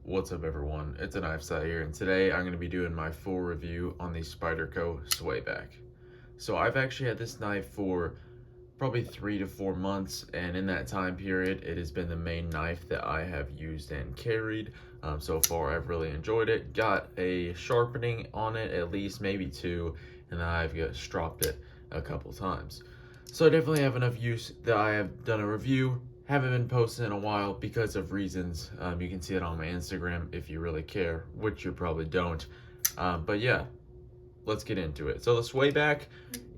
What's up everyone, it's a Knife Side here, and today I'm going to be doing my full review on the Spyderco Swayback. So I've actually had this knife for probably 3 to 4 months, and in that time period it has been the main knife that I have used and carried. So far I've really enjoyed it. Got a sharpening on it, at least maybe 2, and then I've stropped it a couple times. So I definitely have enough use that I have done a review. Haven't been posting in a while because of reasons. You can see it on my Instagram if you really care, which you probably don't. But yeah, let's get into it. So the Swayback,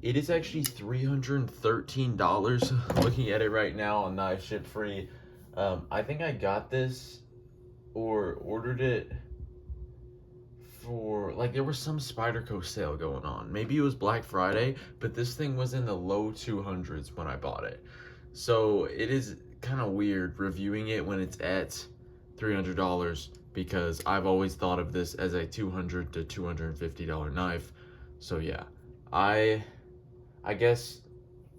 it is actually $313. Looking at it right now on Knife Ship Free. I think I got this or ordered it for, like, there was some Spyderco sale going on. Maybe it was Black Friday, but this thing was in the low 200s when I bought it. So it is kind of weird reviewing it when it's at $300 because I've always thought of this as a $200 to $250 knife. So yeah, I guess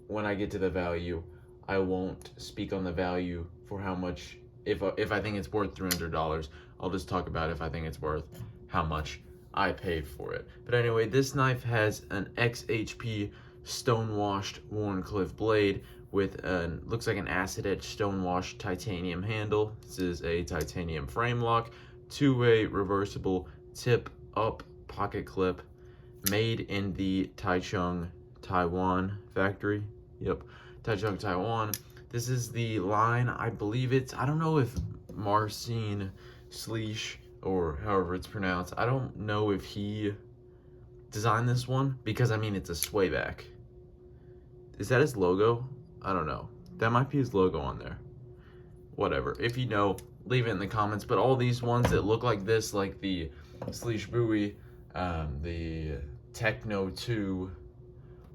when I get to the value, I won't speak on the value for how much. If I think it's worth $300, I'll just talk about if I think it's worth how much I paid for it. But anyway, this knife has an XHP stone-washed Wharncliffe blade with looks like an acid-etched stone-washed titanium handle. This is a titanium frame lock, two-way reversible tip-up pocket clip, made in the Taichung, Taiwan factory. Yep, Taichung, Taiwan. This is the line, I believe it's, I don't know if Marcin Sleesh, or however it's pronounced, I don't know if he designed this one, because I mean it's a Swayback. Is that his logo? I don't know. That might be his logo on there. Whatever. If you know, leave it in the comments. But all these ones that look like this, like the Sleesh Buoy, the Techno 2,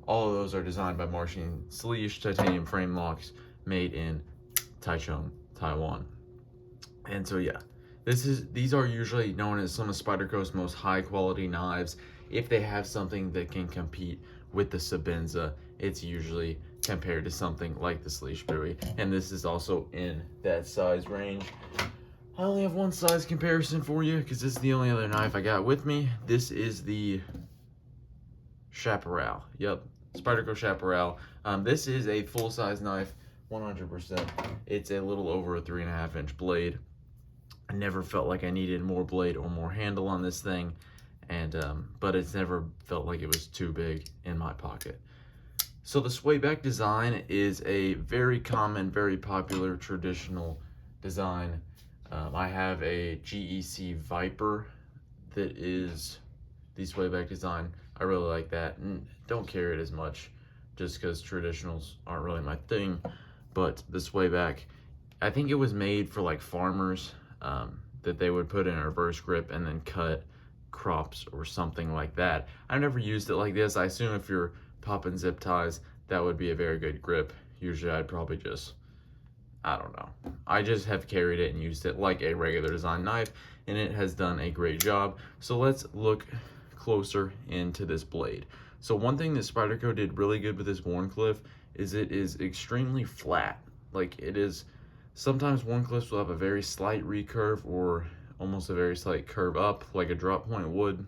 all of those are designed by Marcin Sleesh, titanium frame locks, made in Taichung, Taiwan. And so yeah, these are usually known as some of Spyderco's most high quality knives. If they have something that can compete with the Sebenza, it's usually compared to something like the Sleesh Buoy, and this is also in that size range. I only have one size comparison for you because this is the only other knife I got with me. This is the Chaparral. Yep, Spyderco Chaparral. This is a full-size knife, 100%. It's a little over a 3.5-inch blade. I never felt like I needed more blade or more handle on this thing, and but it's never felt like it was too big in my pocket. So the Swayback design is a very common, very popular traditional design. I have a GEC Viper that is the Swayback design. I really like that, and don't carry it as much just because traditionals aren't really my thing. But the Swayback, I think it was made for like farmers, that they would put in a reverse grip and then cut crops or something like that. I've never used it like this. I assume if you're popping zip ties, that would be a very good grip. Usually I'd probably just, I don't know. I just have carried it and used it like a regular design knife, and it has done a great job. So let's look closer into this blade. So one thing that Spyderco did really good with this Wharncliffe is it is extremely flat. Like, it is, sometimes Wharncliffes will have a very slight recurve or almost a very slight curve up like a drop point would,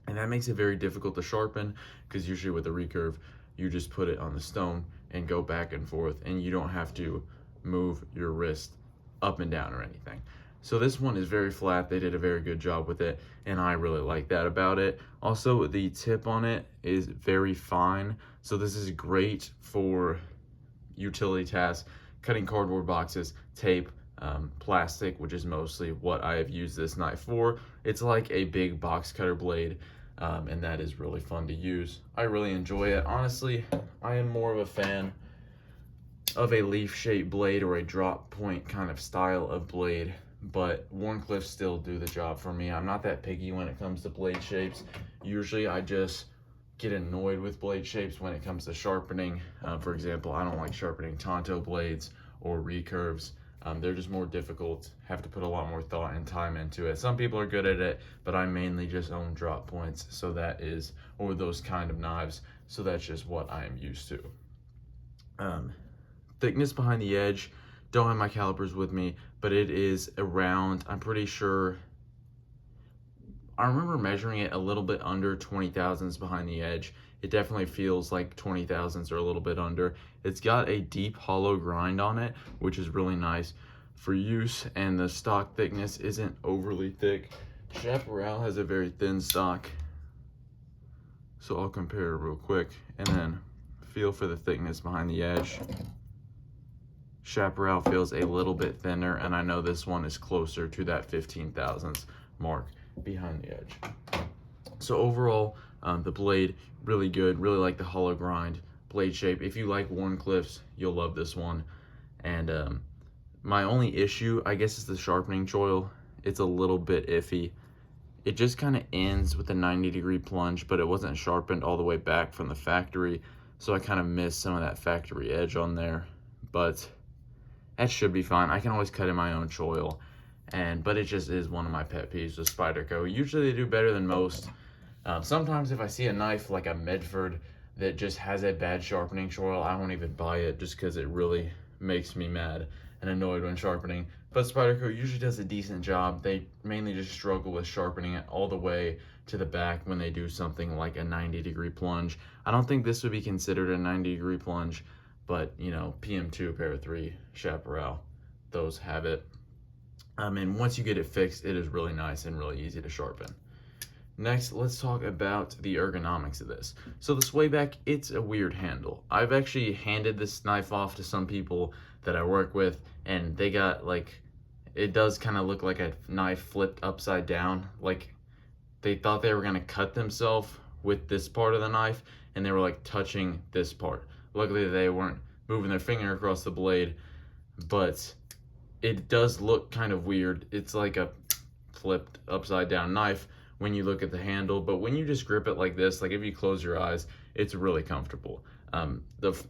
and that makes it very difficult to sharpen because usually with a recurve you just put it on the stone and go back and forth, and you don't have to move your wrist up and down or anything. So this one is very flat. They did a very good job with it, and I really like that about it. Also, the tip on it is very fine, so this is great for utility tasks, cutting cardboard boxes, tape, plastic, which is mostly what I have used this knife for. It's like a big box cutter blade, and that is really fun to use. I really enjoy it. Honestly, I am more of a fan of a leaf-shaped blade or a drop point kind of style of blade, but Wharncliffes still do the job for me. I'm not that picky when it comes to blade shapes. Usually I just get annoyed with blade shapes when it comes to sharpening. For example, I don't like sharpening Tonto blades or recurves. They're just more difficult, have to put a lot more thought and time into it. Some people are good at it, but I mainly just own drop points, so that is, or those kind of knives, so that's just what I am used to. Thickness behind the edge, Don't have my calipers with me, but it is around, I'm pretty sure, I remember measuring it a little bit under 20 thousandths behind the edge. It definitely feels like 20 thousandths or a little bit under. It's got a deep hollow grind on it, which is really nice for use, and the stock thickness isn't overly thick. Chaparral has a very thin stock, so I'll compare it real quick and then feel for the thickness behind the edge. Chaparral feels a little bit thinner, and I know this one is closer to that 15 thousandths mark behind the edge. So overall, the blade, really good. Really like the hollow grind blade shape. If you like Warncliffs, you'll love this one. And my only issue, I guess, is the sharpening choil. It's a little bit iffy. It just kind of ends with a 90-degree plunge, but it wasn't sharpened all the way back from the factory, so I kind of missed some of that factory edge on there. But that should be fine. I can always cut in my own choil, but it just is one of my pet peeves with Spyderco. Usually they do better than most. Sometimes if I see a knife like a Medford that just has a bad sharpening choil, I won't even buy it just because it really makes me mad and annoyed when sharpening. But Spyderco usually does a decent job. They mainly just struggle with sharpening it all the way to the back when they do something like a 90-degree plunge. I don't think this would be considered a 90-degree plunge, but you know, PM2 Para 3 Chaparral, those have it. And once you get it fixed, it is really nice and really easy to sharpen. Next, let's talk about the ergonomics of this. So the Swayback, it's a weird handle. I've actually handed this knife off to some people that I work with, and they got like, it does kind of look like a knife flipped upside down. Like they thought they were gonna cut themselves with this part of the knife, and they were like touching this part. Luckily they weren't moving their finger across the blade, but it does look kind of weird. It's like a flipped upside down knife when you look at the handle, but when you just grip it like this, like if you close your eyes, it's really comfortable.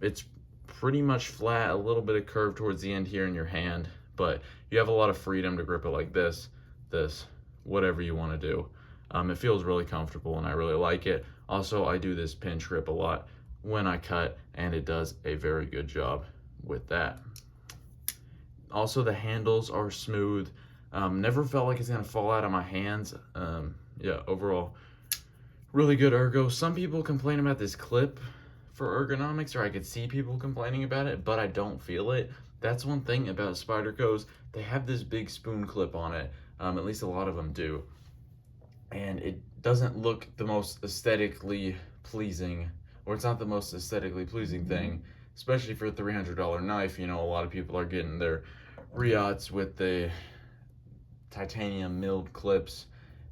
It's pretty much flat, a little bit of curve towards the end here in your hand, but you have a lot of freedom to grip it like this, whatever you want to do. It feels really comfortable and I really like it. Also, I do this pinch grip a lot when I cut, and it does a very good job with that. Also, the handles are smooth. Never felt like it's gonna fall out of my hands. Yeah, overall, really good ergo. Some people complain about this clip for ergonomics, or I could see people complaining about it, but I don't feel it. That's one thing about Spyderco's. They have this big spoon clip on it. At least a lot of them do. And it doesn't look the most aesthetically pleasing, or it's not the most aesthetically pleasing thing, especially for a $300 knife. You know, a lot of people are getting their Riots with the titanium milled clips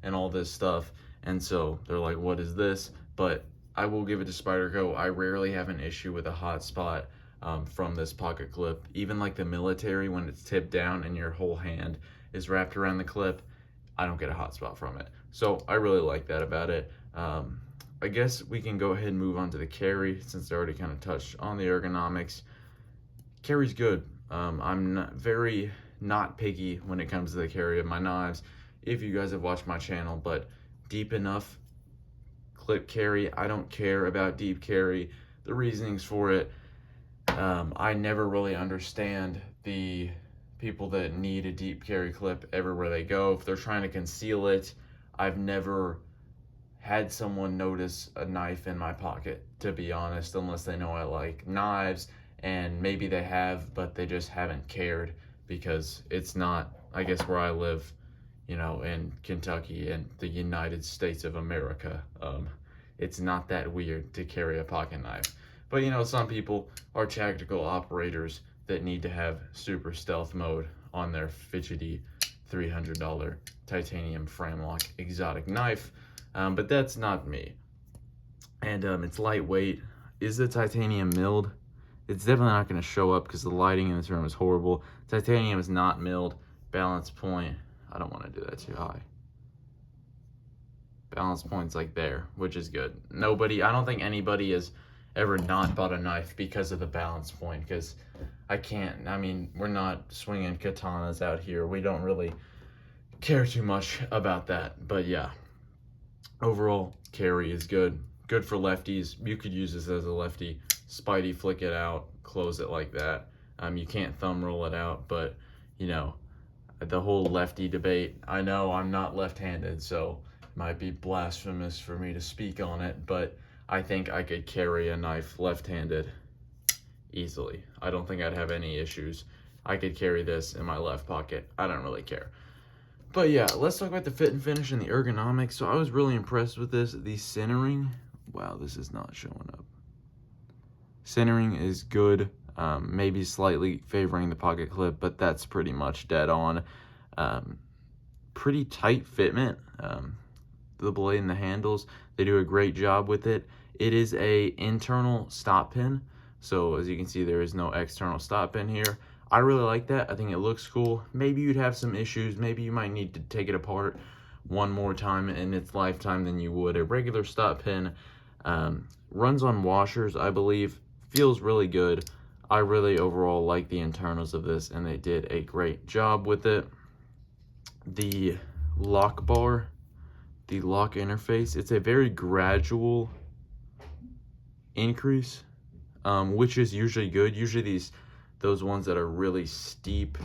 and all this stuff, and so they're like, what is this? But I will give it to Spyderco. I rarely have an issue with a hot spot from this pocket clip. Even like the military, when it's tipped down and your whole hand is wrapped around the clip, I don't get a hot spot from it. So I really like that about it. I guess we can go ahead and move on to the carry, since I already kind of touched on the ergonomics. Carry's good. I'm very not picky when it comes to the carry of my knives, if you guys have watched my channel, but deep enough clip carry, I don't care about deep carry. The reasonings for it, I never really understand the people that need a deep carry clip everywhere they go. If they're trying to conceal it, I've never had someone notice a knife in my pocket, to be honest, unless they know I like knives, and maybe they have, but they just haven't cared, because it's not, I guess, where I live, you know, in Kentucky and the United States of America. It's not that weird to carry a pocket knife. But you know, some people are tactical operators that need to have super stealth mode on their fidgety $300 titanium frame lock exotic knife. But that's not me. And it's lightweight. Is the titanium milled? It's definitely not going to show up because the lighting in this room is horrible. Titanium is not milled. Balance point, I don't want to do that too high. Balance point's like there, which is good. I don't think anybody has ever not bought a knife because of the balance point, because I mean, we're not swinging katanas out here. We don't really care too much about that. But yeah, overall, carry is good. Good for lefties. You could use this as a lefty. Spidey, flick it out, close it like that. You can't thumb roll it out, but you know, the whole lefty debate. I know I'm not left-handed, so it might be blasphemous for me to speak on it, but I think I could carry a knife left-handed easily. I don't think I'd have any issues. I could carry this in my left pocket. I don't really care. But yeah, let's talk about the fit and finish and the ergonomics. So I was really impressed with this. The centering, wow, this is not showing up. Centering is good, maybe slightly favoring the pocket clip, but that's pretty much dead on. Pretty tight fitment. The blade and the handles, they do a great job with it. It is a internal stop pin, so as you can see, there is no external stop pin here. I really like that. I think it looks cool. Maybe you'd have some issues. Maybe you might need to take it apart one more time in its lifetime than you would a regular stop pin. Runs on washers, I believe. Feels really good. I really overall like the internals of this, and they did a great job with it. The lock bar, the lock interface, it's a very gradual increase, which is usually good. Usually those ones that are really steep,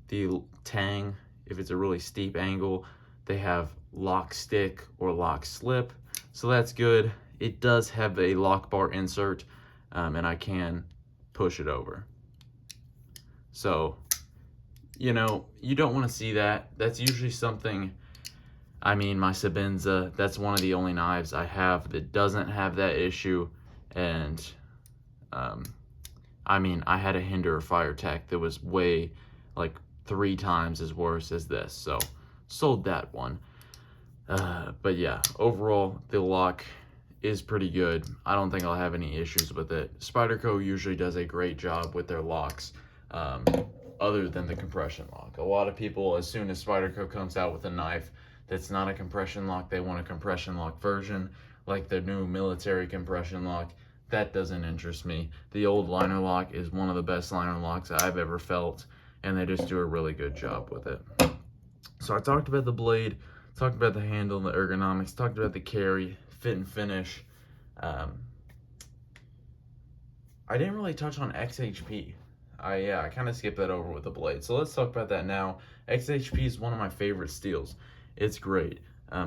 the tang, if it's a really steep angle, they have lock stick or lock slip, so that's good. It does have a lock bar insert, and I can push it over. So, you know, you don't want to see that. That's usually something, I mean, my Sabenza, that's one of the only knives I have that doesn't have that issue. And, I mean, I had a Hinder Fire-Tech that was way, like, 3 times as worse as this. So, sold that one. But yeah, overall, the lock is pretty good. I don't think I'll have any issues with it. Spyderco usually does a great job with their locks, other than the compression lock. A lot of people, as soon as Spyderco comes out with a knife that's not a compression lock, they want a compression lock version, like their new military compression lock. That doesn't interest me. The old liner lock is one of the best liner locks I've ever felt, and they just do a really good job with it. So I talked about the blade, talked about the handle and the ergonomics, talked about the carry, fit and finish. I didn't really touch on XHP. I kind of skipped that over with the blade. So let's talk about that now. XHP is one of my favorite steels. It's great.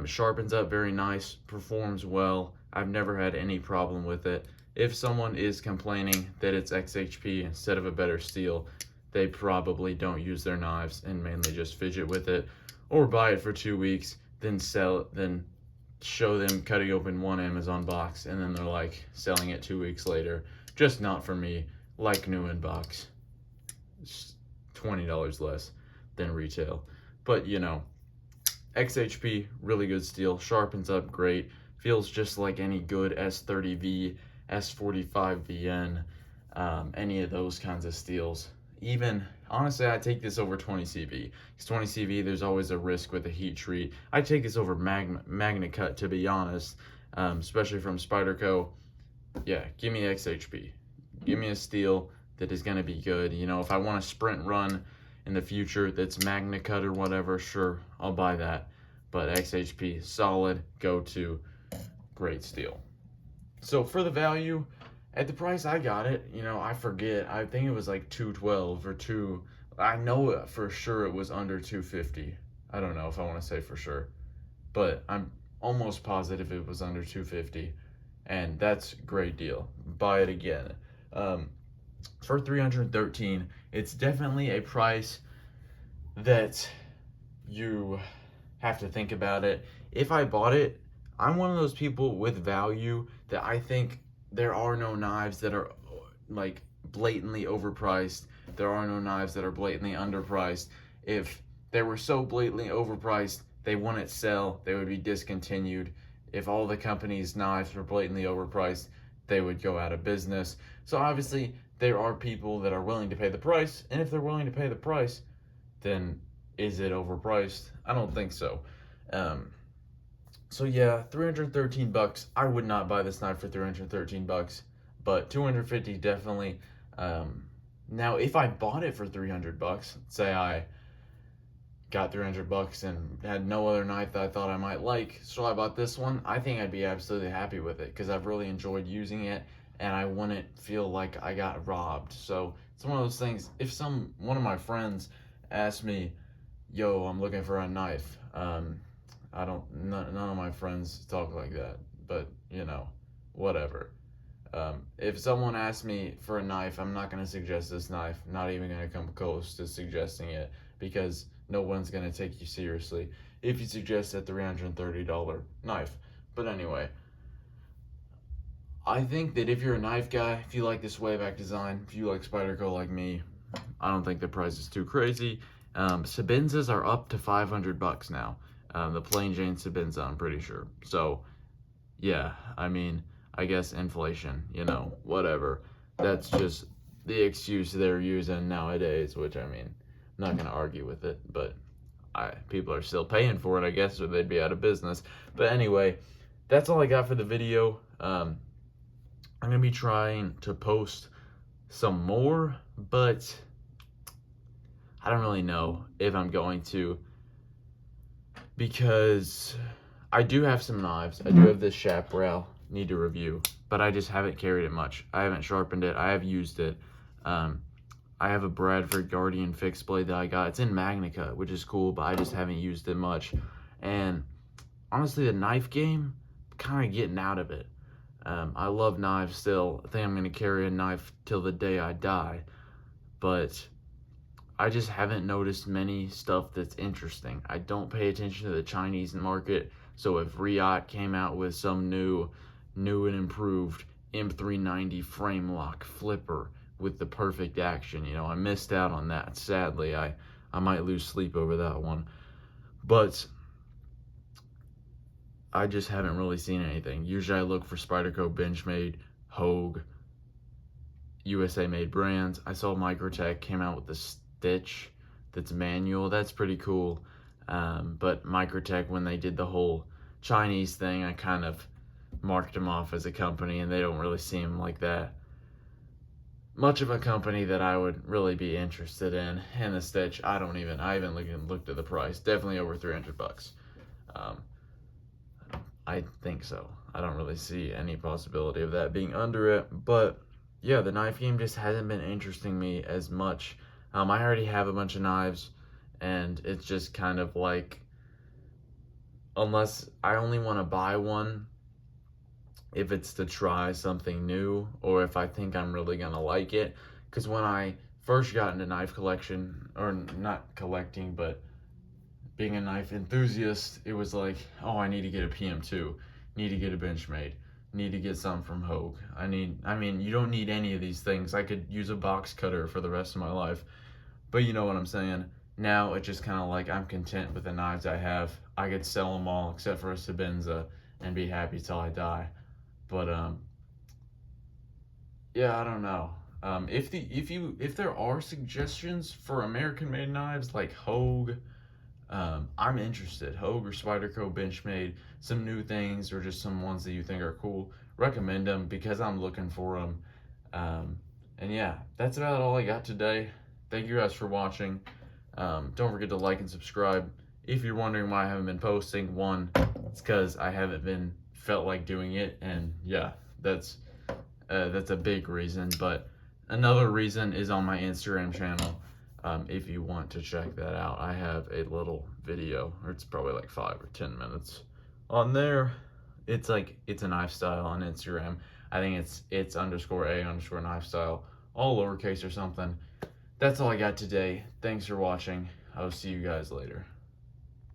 Sharpens up very nice, performs well. I've never had any problem with it. If someone is complaining that it's XHP instead of a better steel, they probably don't use their knives and mainly just fidget with it, or buy it for 2 weeks, then sell it, then show them cutting open one Amazon box, and then they're like selling it 2 weeks later. Just not for me. Like new in box, it's $20 less than retail. But you know, XHP, really good steel, sharpens up great, feels just like any good S30V, S45VN, any of those kinds of steels. Even, honestly, I take this over 20CV. Because 20CV, there's always a risk with a heat treat. I take this over Magna Cut, to be honest, especially from Spyderco. Yeah, give me XHP. Give me a steel that is going to be good. You know, if I want a sprint run in the future that's Magna Cut or whatever, sure, I'll buy that. But XHP, solid, go-to, great steel. So for the value, at the price I got it, you know, I forget. I think it was like $212 or $2. I know for sure it was under $250. I don't know if I want to say for sure, but I'm almost positive it was under $250, and that's a great deal. Buy it again. For $313, it's definitely a price that you have to think about it. If I bought it, I'm one of those people with value that I think there are no knives that are like blatantly overpriced. There are no knives that are blatantly underpriced. If they were so blatantly overpriced, they wouldn't sell, they would be discontinued. If all the companies' knives were blatantly overpriced, they would go out of business. So obviously, there are people that are willing to pay the price, and if they're willing to pay the price, then is it overpriced? I don't think so. So yeah, $313. I would not buy this knife for $313, but $250 definitely. Now, if I bought it for $300, say I got $300 and had no other knife that I thought I might like, so I bought this one, I think I'd be absolutely happy with it because I've really enjoyed using it and I wouldn't feel like I got robbed. So it's one of those things. If one of my friends asked me, "Yo, I'm looking for a knife," none of my friends talk like that, but whatever. If someone asks me for a knife, I'm not going to suggest this knife. Not even going to come close to suggesting it, because no one's going to take you seriously if you suggest a $330 knife. But anyway, I think that if you're a knife guy, if you like this Swayback design, if you like Spyderco like me, I don't think the price is too crazy. Sabinzas are up to $500 now. The plain Jane Sabinza, I'm pretty sure. So, yeah, I mean, I guess inflation, whatever. That's just the excuse they're using nowadays, which, I mean, I'm not going to argue with it, but people are still paying for it, I guess, or they'd be out of business. But anyway, that's all I got for the video. I'm going to be trying to post some more, but I don't really know if I'm going to, because I do have some knives. I do have this chaparral, need to review, but I just haven't carried it much. I haven't sharpened it. I have used it. I have a Bradford Guardian fixed blade that I got. It's in Magnica, which is cool, but I just haven't used it much. And honestly, the knife game, kind of getting out of it. I love knives still. I think I'm going to carry a knife till the day I die. But I just haven't noticed many stuff that's interesting. I don't pay attention to the Chinese market. So if Riot came out with some new and improved M390 frame lock flipper with the perfect action, I missed out on that. Sadly, I might lose sleep over that one. But I just haven't really seen anything. Usually I look for Spyderco Benchmade, Hogue, USA made brands. I saw Microtech came out with the stitch that's manual. That's pretty cool. But Microtech, when they did the whole Chinese thing, I kind of marked them off as a company, and they don't really seem like that much of a company that I would really be interested in. And the stitch, I haven't looked at the price. Definitely over $300. I think so. I don't really see any possibility of that being under it. But yeah, the knife game just hasn't been interesting me as much. I already have a bunch of knives, and it's just kind of like, unless I only want to buy one if it's to try something new, or if I think I'm really gonna like it. Because when I first got into knife collection, or not collecting, but being a knife enthusiast, it was like, oh, I need to get a PM2, need to get a Benchmade, need to get some from Hogue. I mean, you don't need any of these things. I could use a box cutter for the rest of my life, but you know what I'm saying. Now it's just kind of like, I'm content with the knives I have. I could sell them all except for a Sabinza and be happy till I die. But yeah, I don't know. If there are suggestions for American-made knives like Hogue, I'm interested. Hogue or Spyderco Benchmade, some new things, or just some ones that you think are cool, recommend them, because I'm looking for them. And yeah, that's about all I got today. Thank you guys for watching. Don't forget to like and subscribe. If you're wondering why I haven't been posting, one, it's because I haven't felt like doing it, and yeah, that's a big reason. But another reason is on my Instagram channel. If you want to check that out, I have a little video, or it's probably like 5 or 10 minutes on there. It's a knife style on Instagram. I think it's _a_knife style, all lowercase or something. That's all I got today. Thanks for watching. I'll see you guys later.